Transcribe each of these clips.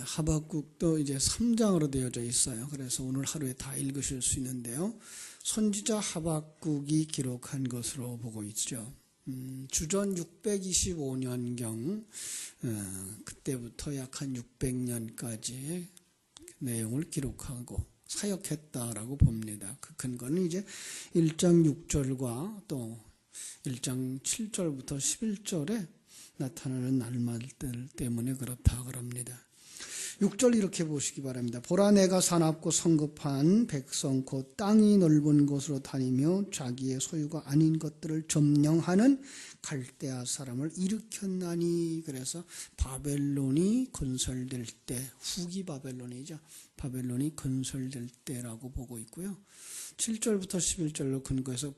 하박국도 이제 3장으로 되어져 있어요. 그래서 오늘 하루에 다 읽으실 수 있는데요. 선지자 하박국이 기록한 것으로 보고 있죠. 주전 625년경 그때부터 약 한 600년까지 내용을 기록하고 사역했다라고 봅니다. 그 근거는 이제 1장 6절과 또 1장 7절부터 11절에 나타나는 날말들 때문에 그렇다 그럽니다. 6절 이렇게 보시기 바랍니다. 보라 내가 사납고 성급한 백성 곧 땅이 넓은 곳으로 다니며 자기의 소유가 아닌 것들을 점령하는 갈대아 사람을 일으켰나니. 그래서 바벨론이 건설될 때, 후기 바벨론이죠. 바벨론이 건설될 때라고 보고 있고요. 7절부터 11절로 근거해서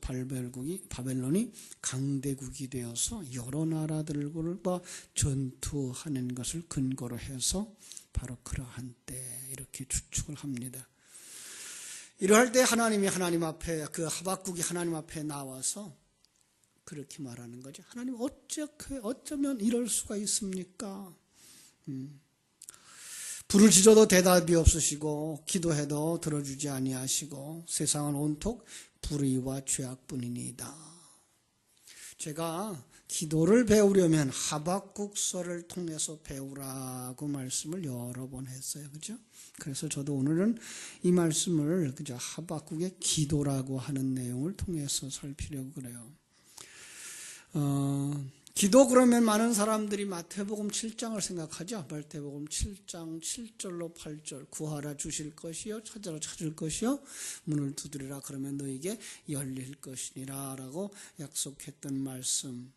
바벨론이 강대국이 되어서 여러 나라들과 전투하는 것을 근거로 해서 바로 그러한 때 이렇게 추측을 합니다. 이러할 때 하나님 앞에 하박국이 하나님 앞에 나와서 그렇게 말하는 거죠. 하나님 어쩌면 이럴 수가 있습니까? 불을 지져도 대답이 없으시고 기도해도 들어주지 아니하시고 세상은 온통 불의와 죄악뿐이니이다. 제가 기도를 배우려면 하박국서를 통해서 배우라고 말씀을 여러 번 했어요. 그죠? 그래서 저도 오늘은 이 말씀을 하박국의 기도라고 하는 내용을 통해서 살피려고 그래요. 기도 그러면 많은 사람들이 마태복음 7장을 생각하죠. 마태복음 7장 7절로 8절 구하라 주실 것이요 찾으라 찾을 것이요 문을 두드리라 그러면 너에게 열릴 것이니라 라고 약속했던 말씀.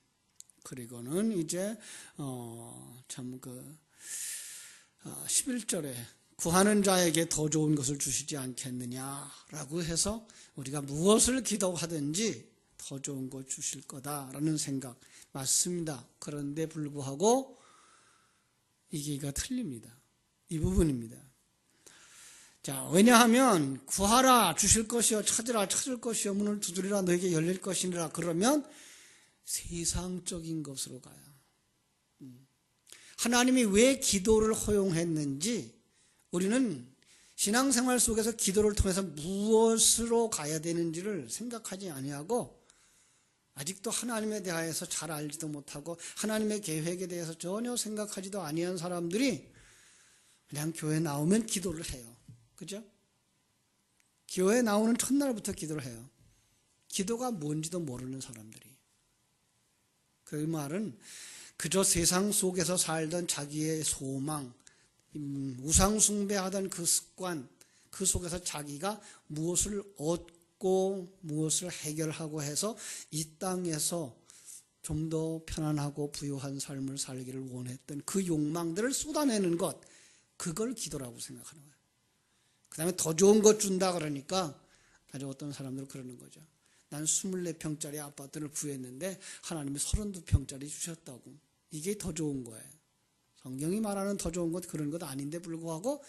그리고는 이제 11절에 구하는 자에게 더 좋은 것을 주시지 않겠느냐라고 해서 우리가 무엇을 기도하든지 더 좋은 것 주실 거다라는 생각 맞습니다. 그런데 불구하고 이게가 틀립니다. 이 부분입니다. 자, 왜냐하면 구하라 주실 것이요 찾으라 찾을 것이요 문을 두드리라 너에게 열릴 것이니라 그러면 세상적인 것으로 가요. 하나님이 왜 기도를 허용했는지 우리는 신앙생활 속에서 기도를 통해서 무엇으로 가야 되는지를 생각하지 아니하고 아직도 하나님에 대해서 잘 알지도 못하고 하나님의 계획에 대해서 전혀 생각하지도 아니한 사람들이 그냥 교회 나오면 기도를 해요. 그죠? 교회 나오는 첫날부터 기도를 해요. 기도가 뭔지도 모르는 사람들이. 그 말은 그저 세상 속에서 살던 자기의 소망, 우상 숭배하던 그 습관, 그 속에서 자기가 무엇을 얻고 무엇을 해결하고 해서 이 땅에서 좀 더 편안하고 부유한 삶을 살기를 원했던 그 욕망들을 쏟아내는 것, 그걸 기도라고 생각하는 거예요. 그 다음에 더 좋은 것 준다 그러니까 아주 어떤 사람들은 그러는 거죠. 난 24평짜리 아파트를 구했는데 하나님이 32평짜리 주셨다고. 이게 더 좋은 거예요. 성경이 말하는 더 좋은 것 그런 것 아닌데 불구하고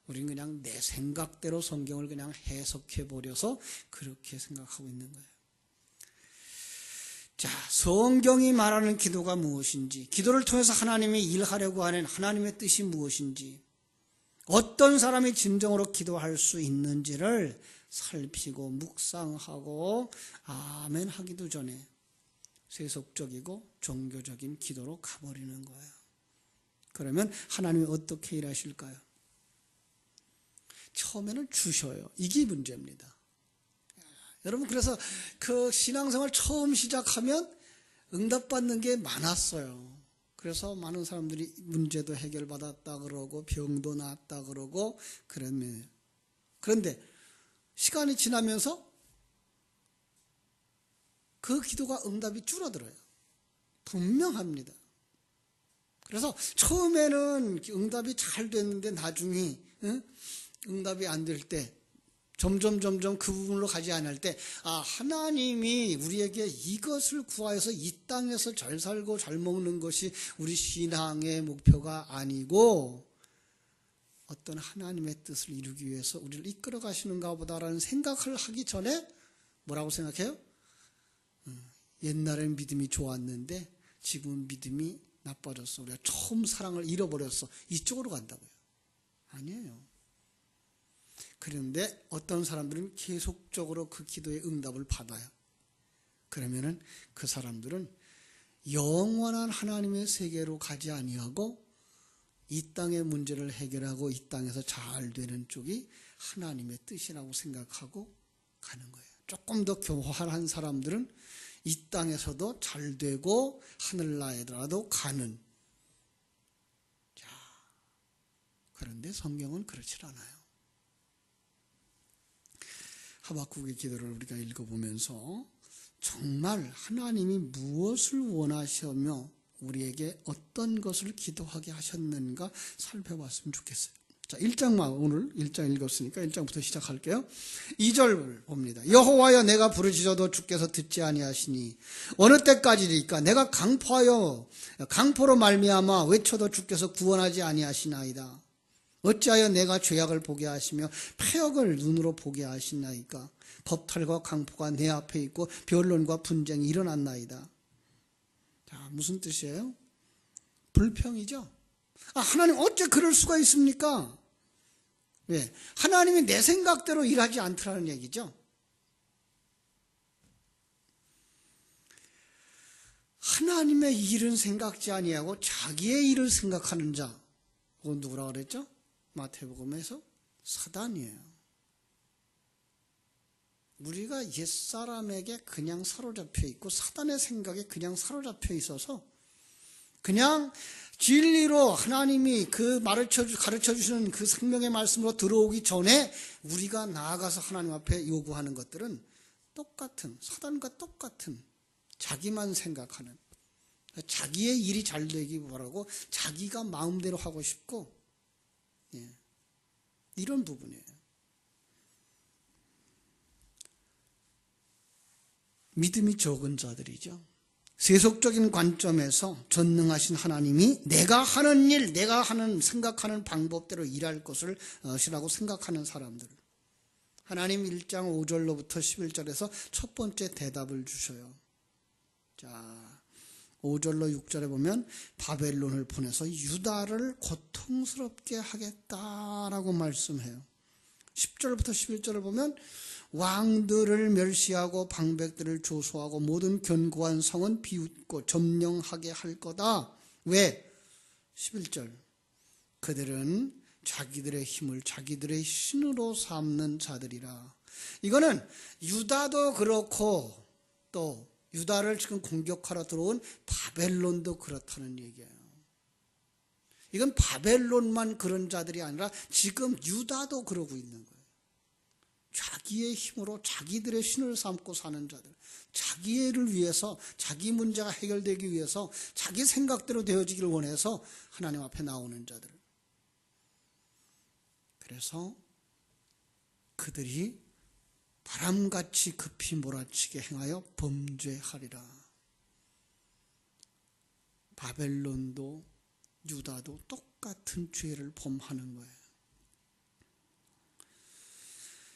우리는 그냥 내 생각대로 성경을 그냥 해석해버려서 그렇게 생각하고 있는 거예요. 자, 성경이 말하는 기도가 무엇인지, 기도를 통해서 하나님이 일하려고 하는 하나님의 뜻이 무엇인지, 어떤 사람이 진정으로 기도할 수 있는지를 살피고 묵상하고 아멘 하기도 전에 세속적이고 종교적인 기도로 가버리는 거예요. 그러면 하나님이 어떻게 일하실까요? 처음에는 주셔요. 이게 문제입니다. 여러분, 그래서 그 신앙생활 처음 시작하면 응답받는 게 많았어요. 그래서 많은 사람들이 문제도 해결받았다 그러고 병도 나았다 그러고 그런데 시간이 지나면서 그 기도가 응답이 줄어들어요. 분명합니다. 그래서 처음에는 응답이 잘 됐는데 나중에 응답이 안 될 때 점점 그 부분으로 가지 않을 때 하나님이 우리에게 이것을 구하여서 이 땅에서 잘 살고 잘 먹는 것이 우리 신앙의 목표가 아니고 어떤 하나님의 뜻을 이루기 위해서 우리를 이끌어 가시는가 보다라는 생각을 하기 전에 뭐라고 생각해요? 옛날엔 믿음이 좋았는데 지금은 믿음이 나빠졌어. 우리가 처음 사랑을 잃어버렸어. 이쪽으로 간다고요. 아니에요. 그런데 어떤 사람들은 계속적으로 그 기도의 응답을 받아요. 그러면은 그 사람들은 영원한 하나님의 세계로 가지 아니하고 이 땅의 문제를 해결하고 이 땅에서 잘 되는 쪽이 하나님의 뜻이라고 생각하고 가는 거예요. 조금 더 교활한 사람들은 이 땅에서도 잘 되고 하늘나라에도 가는. 자, 그런데 성경은 그렇지 않아요. 하박국의 기도를 우리가 읽어보면서 정말 하나님이 무엇을 원하시며 우리에게 어떤 것을 기도하게 하셨는가 살펴봤으면 좋겠어요. 자, 1장만 오늘 1장 읽었으니까 1장부터 시작할게요. 2절 봅니다. 여호와여 내가 부르짖어도 주께서 듣지 아니하시니 어느 때까지리까 내가 강포로 말미암아 외쳐도 주께서 구원하지 아니하시나이다. 어찌하여 내가 죄악을 보게 하시며 패역을 눈으로 보게 하시나이까. 겁탈과 강포가 내 앞에 있고 변론과 분쟁이 일어났나이다. 자, 무슨 뜻이에요? 불평이죠. 하나님 어째 그럴 수가 있습니까? 왜? 하나님이 내 생각대로 일하지 않더라는 얘기죠. 하나님의 일은 생각지 아니하고 자기의 일을 생각하는 자. 그건 누구라 그랬죠? 마태복음에서 사단이에요. 우리가 옛사람에게 그냥 사로잡혀 있고 사단의 생각에 그냥 사로잡혀 있어서 그냥 진리로 하나님이 그 가르쳐 주시는 그 생명의 말씀으로 들어오기 전에 우리가 나아가서 하나님 앞에 요구하는 것들은 똑같은, 사단과 똑같은 자기만 생각하는, 자기의 일이 잘 되기 바라고 자기가 마음대로 하고 싶고, 이런 부분이에요. 믿음이 적은 자들이죠. 세속적인 관점에서 전능하신 하나님이 내가 하는 일, 내가 생각하는 방법대로 일할 것이라고 생각하는 사람들. 하나님 1장 5절로부터 11절에서 첫 번째 대답을 주셔요. 자, 5절로 6절에 보면 바벨론을 보내서 유다를 고통스럽게 하겠다라고 말씀해요. 10절부터 11절을 보면 왕들을 멸시하고 방백들을 조소하고 모든 견고한 성은 비웃고 점령하게 할 거다. 왜? 11절 그들은 자기들의 힘을 자기들의 신으로 삼는 자들이라. 이거는 유다도 그렇고 또 유다를 지금 공격하러 들어온 바벨론도 그렇다는 얘기예요. 이건 바벨론만 그런 자들이 아니라 지금 유다도 그러고 있는 거예요. 자기의 힘으로 자기들의 신을 삼고 사는 자들, 자기를 위해서 자기 문제가 해결되기 위해서 자기 생각대로 되어지기를 원해서 하나님 앞에 나오는 자들. 그래서 그들이 바람같이 급히 몰아치게 행하여 범죄하리라. 바벨론도 유다도 똑같은 죄를 범하는 거예요.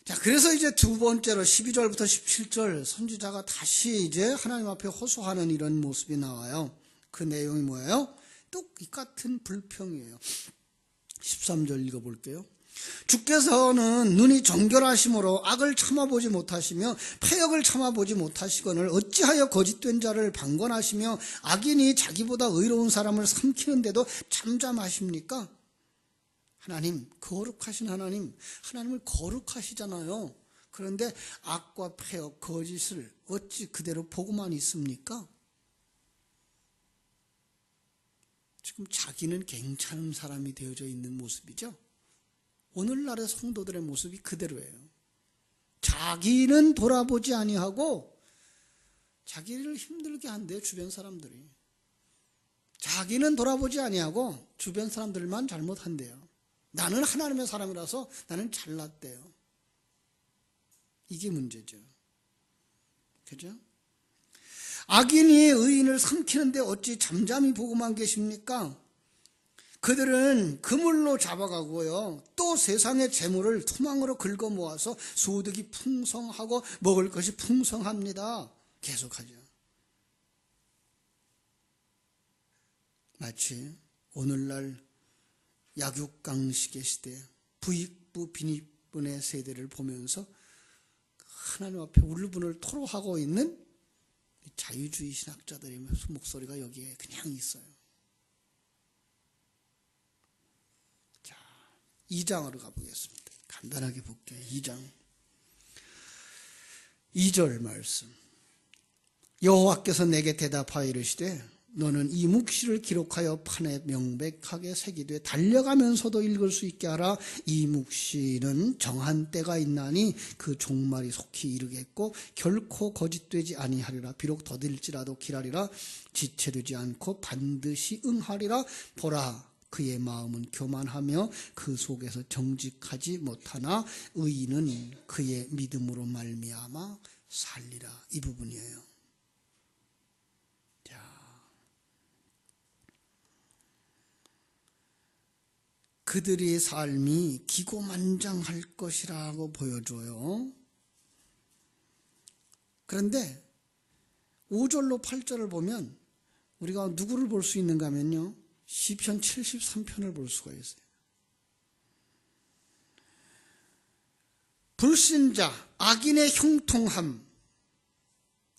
자, 그래서 이제 두 번째로 12절부터 17절 선지자가 다시 이제 하나님 앞에 호소하는 이런 모습이 나와요. 그 내용이 뭐예요? 똑같은 불평이에요. 13절 읽어볼게요. 주께서는 눈이 정결하심으로 악을 참아보지 못하시며 패역을 참아보지 못하시거늘 어찌하여 거짓된 자를 방관하시며 악인이 자기보다 의로운 사람을 삼키는데도 잠잠하십니까? 하나님, 거룩하신 하나님, 하나님을 거룩하시잖아요. 그런데 악과 패역, 거짓을 어찌 그대로 보고만 있습니까? 지금 자기는 괜찮은 사람이 되어져 있는 모습이죠. 오늘날의 성도들의 모습이 그대로예요. 자기는 돌아보지 아니하고 자기를 힘들게 한대요, 주변 사람들이. 자기는 돌아보지 아니하고 주변 사람들만 잘못한대요. 나는 하나님의 사람이라서 나는 잘났대요. 이게 문제죠. 그죠? 악인이 의인을 삼키는데 어찌 잠잠히 보고만 계십니까? 그들은 그물로 잡아가고요. 또 세상의 재물을 투망으로 긁어 모아서 소득이 풍성하고 먹을 것이 풍성합니다. 계속하죠. 마치 오늘날 약육강식의 시대, 부익부 빈익분의 세대를 보면서 하나님 앞에 울분을 토로하고 있는 자유주의 신학자들의 목소리가 여기에 그냥 있어요. 자, 2장으로 가보겠습니다. 간단하게 볼게요. 2장 2절 말씀. 여호와께서 내게 대답하여 이르시되 너는 이 묵시를 기록하여 판에 명백하게 새기되 달려가면서도 읽을 수 있게 하라. 이 묵시는 정한 때가 있나니 그 종말이 속히 이르겠고 결코 거짓되지 아니하리라. 비록 더딜지라도 기다리라. 지체되지 않고 반드시 응하리라. 보라, 그의 마음은 교만하며 그 속에서 정직하지 못하나 의인은 그의 믿음으로 말미암아 살리라. 이 부분이에요. 그들의 삶이 기고만장할 것이라고 보여줘요. 그런데 5절로 8절을 보면 우리가 누구를 볼 수 있는가 하면요, 시편 73편을 볼 수가 있어요. 불신자, 악인의 형통함,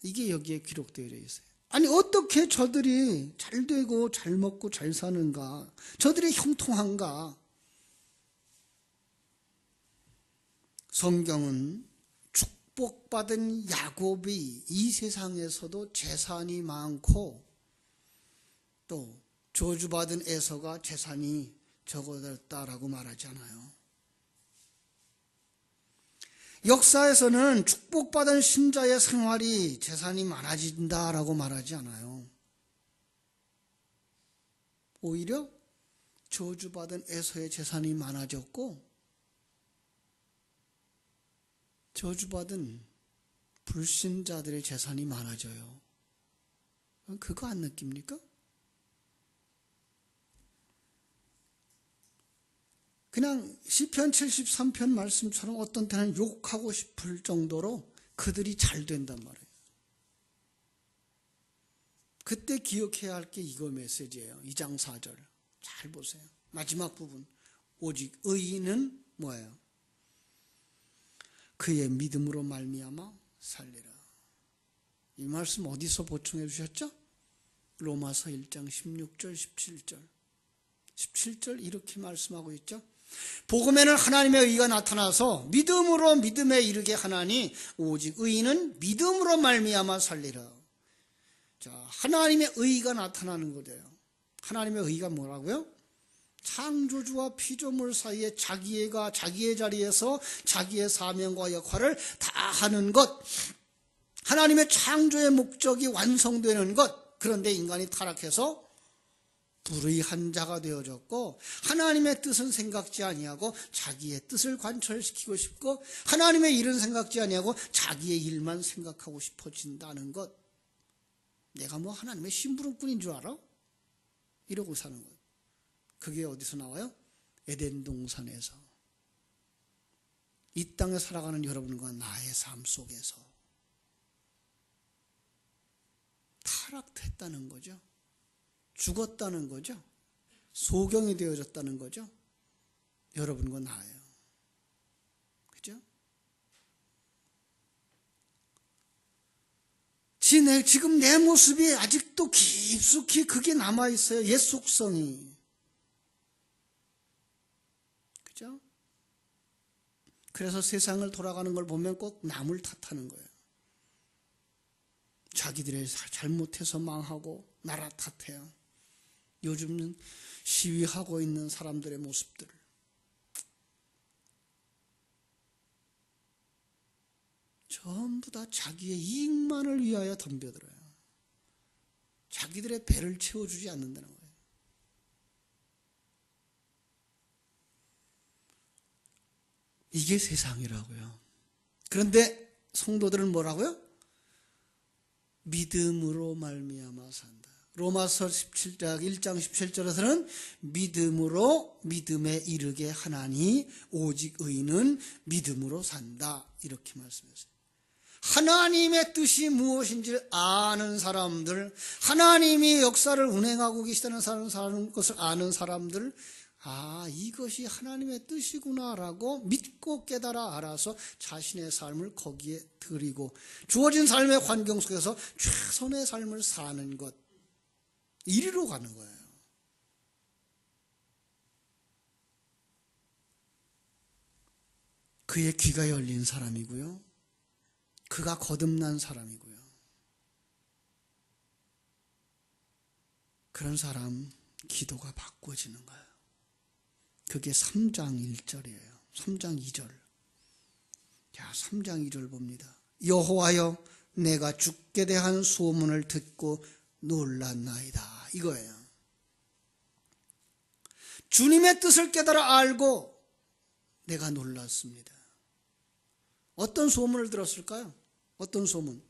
이게 여기에 기록되어 있어요. 아니 어떻게 저들이 잘 되고 잘 먹고 잘 사는가, 저들이 형통한가. 성경은 축복받은 야곱이 이 세상에서도 재산이 많고 또 저주받은 에서가 재산이 적어졌다라고 말하지 않아요. 역사에서는 축복받은 신자의 생활이 재산이 많아진다라고 말하지 않아요. 오히려 저주받은 에서의 재산이 많아졌고 저주받은 불신자들의 재산이 많아져요. 그거 안 느낍니까? 그냥 시편 73편 말씀처럼 어떤 때는 욕하고 싶을 정도로 그들이 잘 된단 말이에요. 그때 기억해야 할 게 이거 메시지예요. 2장 4절 잘 보세요. 마지막 부분. 오직 의인은 뭐예요? 그의 믿음으로 말미암아 살리라. 이 말씀 어디서 보충해 주셨죠? 로마서 1장 16절 17절 17절 이렇게 말씀하고 있죠. 복음에는 하나님의 의가 나타나서 믿음으로 믿음에 이르게 하나니 오직 의인은 믿음으로 말미암아 살리라. 자, 하나님의 의가 나타나는 거예요. 하나님의 의가 뭐라고요? 창조주와 피조물 사이에 자기애가 자기의 자리에서 자기의 사명과 역할을 다 하는 것, 하나님의 창조의 목적이 완성되는 것. 그런데 인간이 타락해서 불의한 자가 되어졌고 하나님의 뜻은 생각지 아니하고 자기의 뜻을 관철시키고 싶고 하나님의 일은 생각지 아니하고 자기의 일만 생각하고 싶어진다는 것. 내가 뭐 하나님의 심부름꾼인 줄 알아? 이러고 사는 것. 그게 어디서 나와요? 에덴 동산에서. 이 땅에 살아가는 여러분과 나의 삶 속에서 타락했다는 거죠. 죽었다는 거죠. 소경이 되어졌다는 거죠. 여러분과 나예요. 그죠? 지금 내 모습이 아직도 깊숙이 그게 남아있어요. 옛 속성이. 그죠? 그래서 세상을 돌아가는 걸 보면 꼭 남을 탓하는 거예요. 자기들이 잘못해서 망하고 나라 탓해요. 요즘은 시위하고 있는 사람들의 모습들을. 전부 다 자기의 이익만을 위하여 덤벼들어요. 자기들의 배를 채워주지 않는다는 거예요. 이게 세상이라고요. 그런데 성도들은 뭐라고요? 믿음으로 말미암아 산다. 로마서 17장 1장 17절에서는 믿음으로 믿음에 이르게 하나니 오직 의인은 믿음으로 산다. 이렇게 말씀했어요. 하나님의 뜻이 무엇인지를 아는 사람들, 하나님이 역사를 운행하고 계시다는 것을 아는 사람들, 아, 이것이 하나님의 뜻이구나라고 믿고 깨달아 알아서 자신의 삶을 거기에 드리고 주어진 삶의 환경 속에서 최선의 삶을 사는 것, 이리로 가는 거예요. 그의 귀가 열린 사람이고요. 그가 거듭난 사람이고요. 그런 사람 기도가 바꿔지는 거예요. 그게 3장 1절이에요. 3장 2절. 자, 3장 2절 봅니다. 여호와여, 내가 주께 대한 소문을 듣고 놀랐나이다. 이거예요. 주님의 뜻을 깨달아 알고 내가 놀랐습니다. 어떤 소문을 들었을까요? 어떤 소문?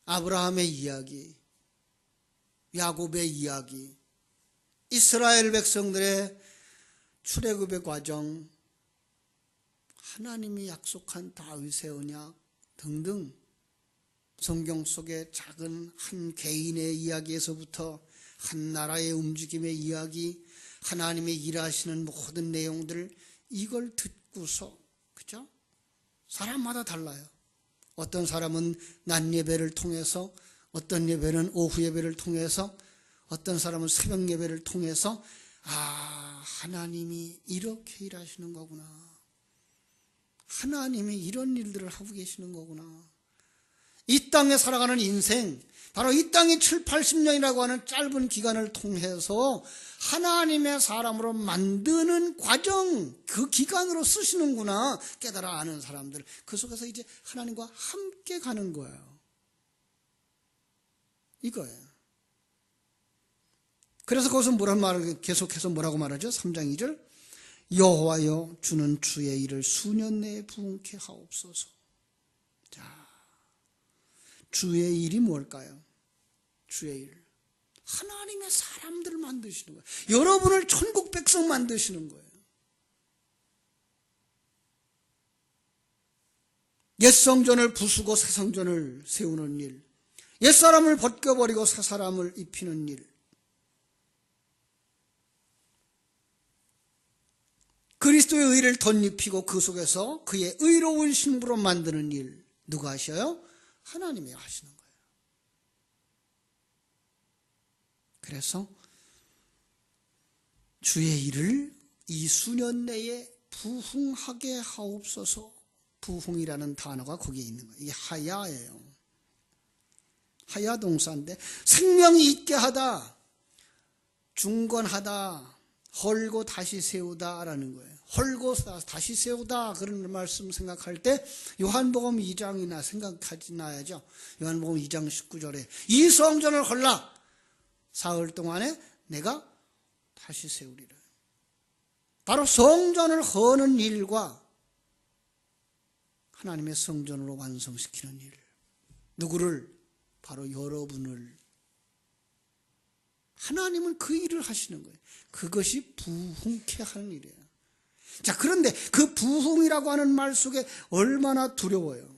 아브라함의 이야기, 야곱의 이야기, 이스라엘 백성들의 출애굽의 과정, 하나님이 약속한 다윗의 언약 등등 성경 속의 작은 한 개인의 이야기에서부터 한 나라의 움직임의 이야기, 하나님의 일하시는 모든 내용들, 이걸 듣고서, 그죠? 사람마다 달라요. 어떤 사람은 낮 예배를 통해서, 어떤 예배는 오후 예배를 통해서, 어떤 사람은 새벽 예배를 통해서, 아, 하나님이 이렇게 일하시는 거구나. 하나님이 이런 일들을 하고 계시는 거구나. 이 땅에 살아가는 인생, 바로 이 땅이 7, 80년이라고 하는 짧은 기간을 통해서 하나님의 사람으로 만드는 과정, 그 기간으로 쓰시는구나 깨달아 아는 사람들, 그 속에서 이제 하나님과 함께 가는 거예요. 이거예요. 그래서 거기서 계속해서 뭐라고 말하죠? 3장 2절. 여호와여, 주는 주의 일을 수년 내에 부응케 하옵소서. 자, 주의 일이 뭘까요? 주의 일. 하나님의 사람들을 만드시는 거예요. 여러분을 천국 백성 만드시는 거예요. 옛 성전을 부수고 새 성전을 세우는 일, 옛 사람을 벗겨버리고 새 사람을 입히는 일, 그리스도의 의를 덧입히고 그 속에서 그의 의로운 신부로 만드는 일, 누가 하셔요? 하나님이 하시는 거예요. 그래서 주의 일을 이 수년 내에 부흥하게 하옵소서. 부흥이라는 단어가 거기에 있는 거예요. 이게 하야예요. 하야 동사인데, 생명이 있게 하다, 중건하다, 헐고 다시 세우다라는 거예요. 헐고 다시 세우다, 그런 말씀 생각할 때 요한복음 2장이나 생각하지 나야죠. 요한복음 2장 19절에 이 성전을 헐라, 사흘 동안에 내가 다시 세우리라. 바로 성전을 허는 일과 하나님의 성전으로 완성시키는 일, 누구를? 바로 여러분을. 하나님은 그 일을 하시는 거예요. 그것이 부흥케 하는 일이에요. 자, 그런데 그 부흥이라고 하는 말 속에 얼마나 두려워요.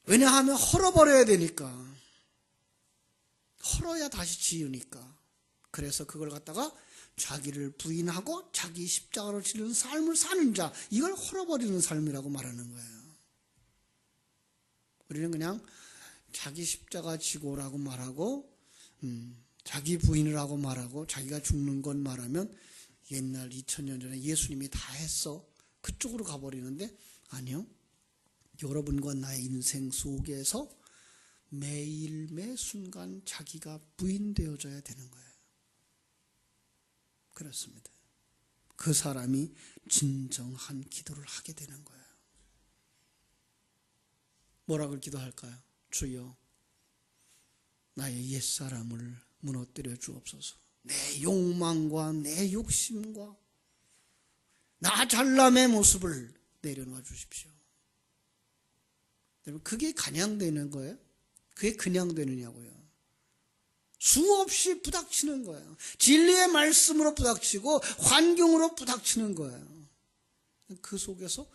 왜냐하면 헐어버려야 되니까. 헐어야 다시 지으니까. 그래서 그걸 갖다가 자기를 부인하고 자기 십자가로 지는 삶을 사는 자, 이걸 헐어버리는 삶이라고 말하는 거예요. 우리는 그냥 자기 십자가 지고라고 말하고, 자기 부인을 하고 말하고, 자기가 죽는 건 말하면 옛날 2000년 전에 예수님이 다 했어, 그쪽으로 가버리는데, 아니요. 여러분과 나의 인생 속에서 매일 매 순간 자기가 부인되어져야 되는 거예요. 그렇습니다. 그 사람이 진정한 기도를 하게 되는 거예요. 뭐라고 기도할까요? 주여, 나의 옛사람을 무너뜨려 주옵소서. 내 욕망과 내 욕심과 나 잘남의 모습을 내려놔 주십시오. 여러분, 그게 그냥 되는 거예요? 그게 그냥 되느냐고요. 수없이 부닥치는 거예요. 진리의 말씀으로 부닥치고 환경으로 부닥치는 거예요. 그 속에서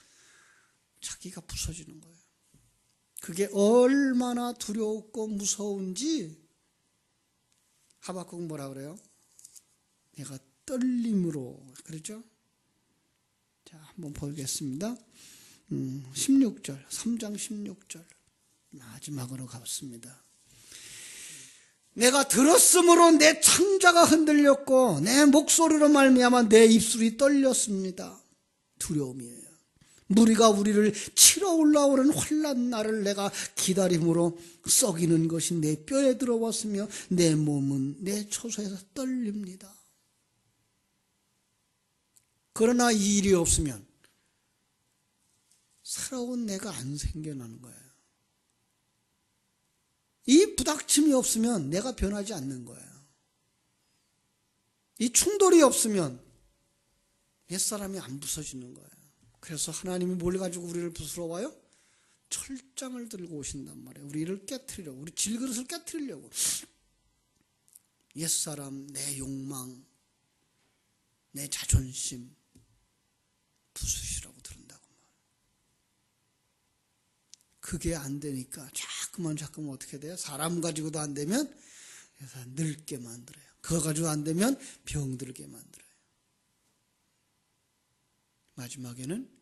자기가 부서지는 거예요. 그게 얼마나 두렵고 무서운지 하박국 뭐라 그래요? 내가 떨림으로 그랬죠? 자, 한번 보겠습니다. 16절, 3장 16절 마지막으로 가봤습니다. 내가 들었으므로 내 창자가 흔들렸고 내 목소리로 말미암아 내 입술이 떨렸습니다. 두려움이에요. 무리가 우리를 치러 올라오는 환난 날을 내가 기다림으로 썩이는 것이 내 뼈에 들어왔으며 내 몸은 내 초소에서 떨립니다. 그러나 이 일이 없으면 살아온 내가 안 생겨나는 거예요. 이 부닥침이 없으면 내가 변하지 않는 거예요. 이 충돌이 없으면 옛사람이 안 부서지는 거예요. 그래서 하나님이 뭘 가지고 우리를 부스러워요? 철장을 들고 오신단 말이에요. 우리를 깨트리려고, 우리 질그릇을 깨트리려고. 옛사람, 내 욕망, 내 자존심 부수시라고 들은다고 말이에요. 그게 안 되니까 자꾸만 어떻게 돼요? 사람 가지고도 안 되면 늙게 만들어요. 그거 가지고 안 되면 병들게 만들어요. 마지막에는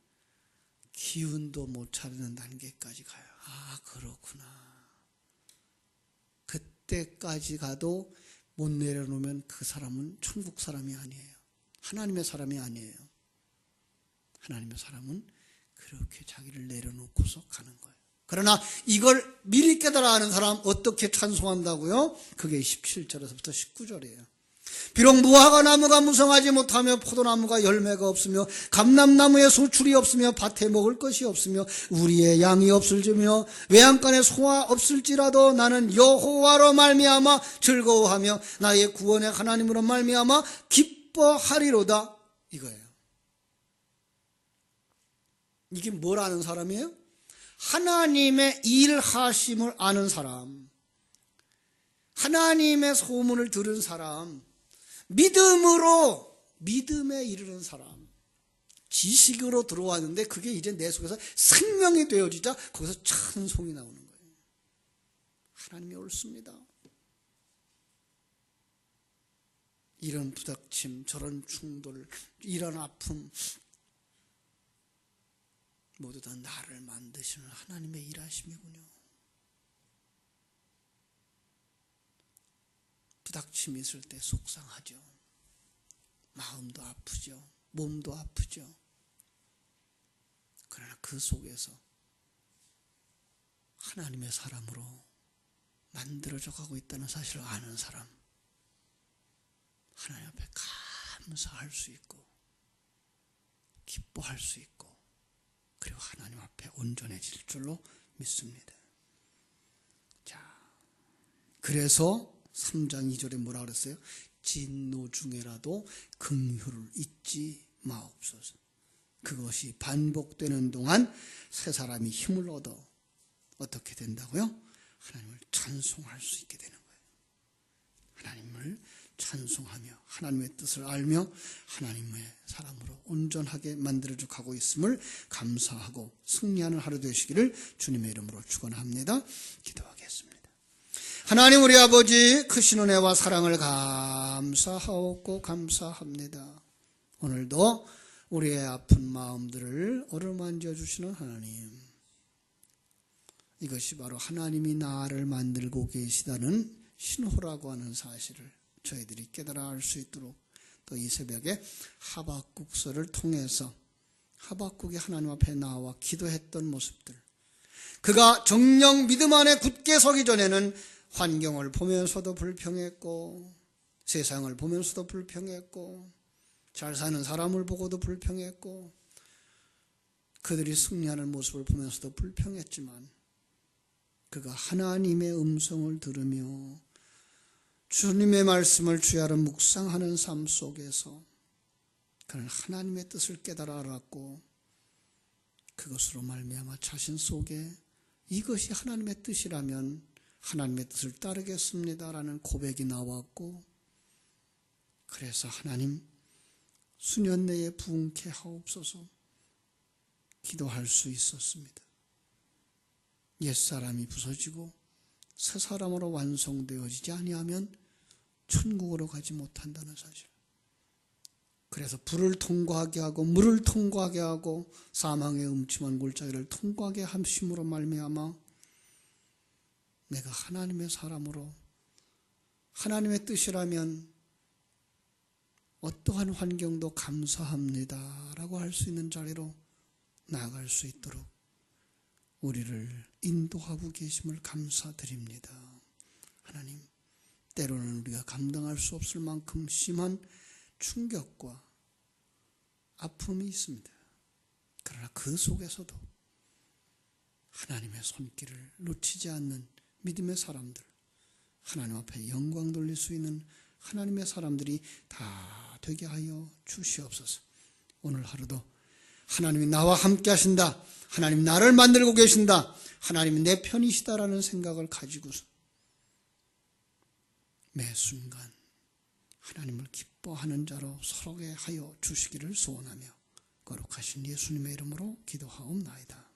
기운도 못 차리는 단계까지 가요. 아, 그렇구나. 그때까지 가도 못 내려놓으면 그 사람은 천국 사람이 아니에요. 하나님의 사람이 아니에요. 하나님의 사람은 그렇게 자기를 내려놓고서 가는 거예요. 그러나 이걸 미리 깨달아 아는 사람 어떻게 찬송한다고요? 그게 17절에서부터 19절이에요. 비록 무화과 나무가 무성하지 못하며 포도나무가 열매가 없으며 감람나무에 소출이 없으며 밭에 먹을 것이 없으며 우리의 양이 없을지며 외양간에 소가 없을지라도 나는 여호와로 말미암아 즐거워하며 나의 구원의 하나님으로 말미암아 기뻐하리로다. 이거예요. 이게 뭘 아는 사람이에요? 하나님의 일하심을 아는 사람, 하나님의 소문을 들은 사람, 믿음에 이르는 사람, 지식으로 들어왔는데 그게 이제 내 속에서 생명이 되어지자 거기서 찬송이 나오는 거예요. 하나님이 옳습니다. 이런 부닥침, 저런 충돌, 이런 아픔 모두 다 나를 만드시는 하나님의 일하심이군요. 부닥침이 있을 때 속상하죠. 마음도 아프죠. 몸도 아프죠. 그러나 그 속에서 하나님의 사람으로 만들어져 가고 있다는 사실을 아는 사람, 하나님 앞에 감사할 수 있고 기뻐할 수 있고 그리고 하나님 앞에 온전해질 줄로 믿습니다. 자, 그래서 3장 2절에 뭐라 그랬어요? 진노 중에라도 긍휼을 잊지 마옵소서. 그것이 반복되는 동안 새 사람이 힘을 얻어 어떻게 된다고요? 하나님을 찬송할 수 있게 되는 거예요. 하나님을 찬송하며 하나님의 뜻을 알며 하나님의 사람으로 온전하게 만들어져 가고 있음을 감사하고 승리하는 하루 되시기를 주님의 이름으로 축원합니다. 기도하겠습니다. 하나님 우리 아버지 크신 은혜와 사랑을 감사하옵고 감사합니다. 오늘도 우리의 아픈 마음들을 어루만져 주시는 하나님, 이것이 바로 하나님이 나를 만들고 계시다는 신호라고 하는 사실을 저희들이 깨달아 알 수 있도록 또 이 새벽에 하박국서를 통해서 하박국이 하나님 앞에 나와 기도했던 모습들, 그가 정령 믿음 안에 굳게 서기 전에는 환경을 보면서도 불평했고 세상을 보면서도 불평했고 잘 사는 사람을 보고도 불평했고 그들이 승리하는 모습을 보면서도 불평했지만 그가 하나님의 음성을 들으며 주님의 말씀을 주야로 묵상하는 삶 속에서 그는 하나님의 뜻을 깨달아 알았고 그것으로 말미암아 자신 속에 이것이 하나님의 뜻이라면 하나님의 뜻을 따르겠습니다라는 고백이 나왔고, 그래서 하나님 수년 내에 부흥케 하옵소서 기도할 수 있었습니다. 옛사람이 부서지고 새 사람으로 완성되어지지 아니하면 천국으로 가지 못한다는 사실. 그래서 불을 통과하게 하고 물을 통과하게 하고 사망의 음침한 골짜기를 통과하게 함심으로 말미암아 내가 하나님의 사람으로 하나님의 뜻이라면 어떠한 환경도 감사합니다 라고 할 수 있는 자리로 나아갈 수 있도록 우리를 인도하고 계심을 감사드립니다. 하나님, 때로는 우리가 감당할 수 없을 만큼 심한 충격과 아픔이 있습니다. 그러나 그 속에서도 하나님의 손길을 놓치지 않는 믿음의 사람들, 하나님 앞에 영광 돌릴 수 있는 하나님의 사람들이 다 되게 하여 주시옵소서. 오늘 하루도 하나님이 나와 함께 하신다, 하나님 나를 만들고 계신다, 하나님이 내 편이시다라는 생각을 가지고서 매 순간 하나님을 기뻐하는 자로 서로게 하여 주시기를 소원하며 거룩하신 예수님의 이름으로 기도하옵나이다.